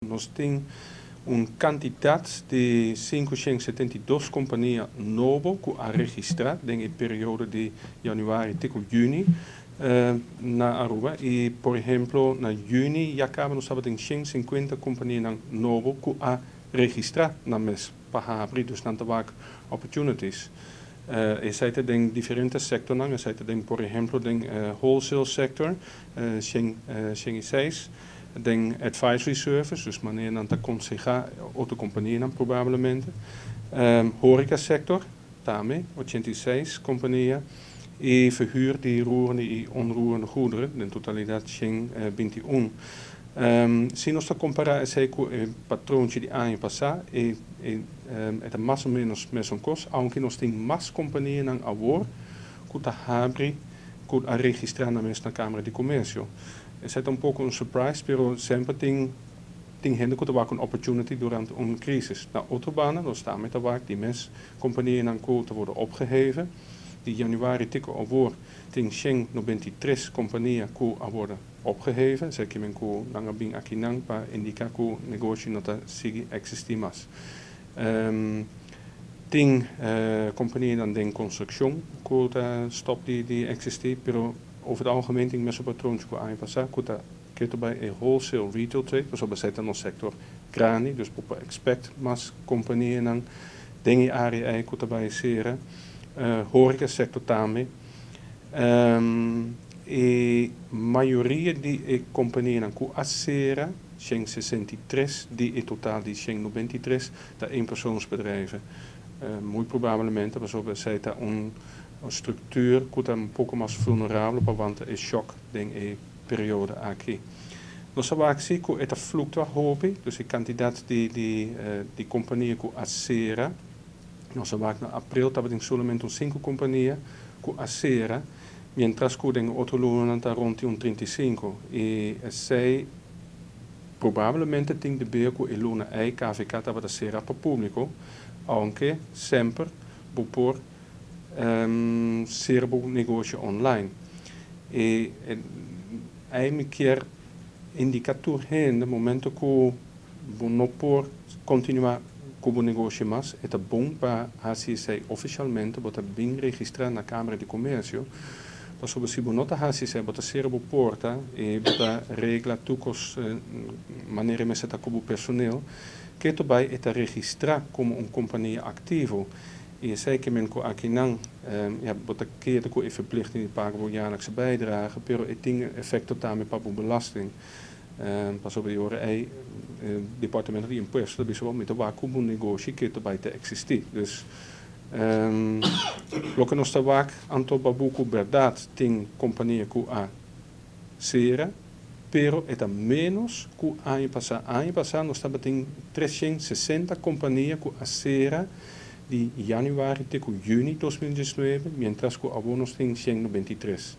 Nós temos quantidade de 572 companhias novas que a registrar na período de januário até junho na Aruba. E, por exemplo, na junho já acabamos de 150 companhias novas que a registrar na mês para abrir dus na tabak opportunities. Zij tem diferentes sectores, zij tem, por exemplo, den wholesale sector, den advisory service, dus wanneer dan te aconsejar outra companhia provavelmente, horeca sector, também 86 companhias, e verhuur die roerende e onroerende goederen, de totaliteit 21. Se nós compararmos com o patrão de ano passado, é mais ou menos o mesmo custo, aunque nós temos mais companhias na agora que abrir, que a registrar na Câmara de Comércio. É pouco surprise, mas sempre tem gente que tem uma opportunity durante uma crise. Na autobahnen, nós estamos met de die companhias que worden opgeheven. Die januari tikken alvoor tem 193 companhias que worden opgeheven. Zij komen ku nangabing akinang pa indica que o negócio não sigue existir mais. Tem companhias dan den construção que stop die existir, pero over het algemeen tem mesmo patrões que a passar que bij een wholesale retail trade, dus we zitten in sector grani, dus we expect mas companhias dan dingen area que erbij seren. Horeca sector também. E maioria de companhias que acera, 63, die in totaal die 93, dat eenpersoonsbedrijven. Muito provavelmente, mas we zitten een structuur que é pouco mais vulnerável para want é choque em periode aqui. Nós sabemos que é fluctua hobby, dus de quantidade de companhia que acera. Nós sabemos na abril temos somente 5 companhias que acera, mientras que em outro lugar está rond 35. E sei provavelmente tem de ver que o luna é KVK estava a ser para o público, aunque sempre por ser um negócio online. E é um quer indicador no momento que não pode continuar como negócio mais, é bom para HCC oficialmente, para bem registrar na Câmara de Comércio. Mas se você não está HCC, para ser uma porta e para reglar toekomst, maneira mais está como personeel, que também é registrar como uma companhia ativo. E zeker men ko akinang, wat keer de ko e verplichting die pakken voor jaarlijkse bijdrage, pero het ding effecto daarmee papo belasting. Pas op de jaren departement die imposto, dat is wel met de wakum negotie keer erbij te existeren. Dus lokken nos de wak anto babuku verdad ting companhia ku a sera, pero eta menos ku ano passado nos estava tem 360 companhia ku a sera de januari até junho de 2019, mientras que abonos tem 193.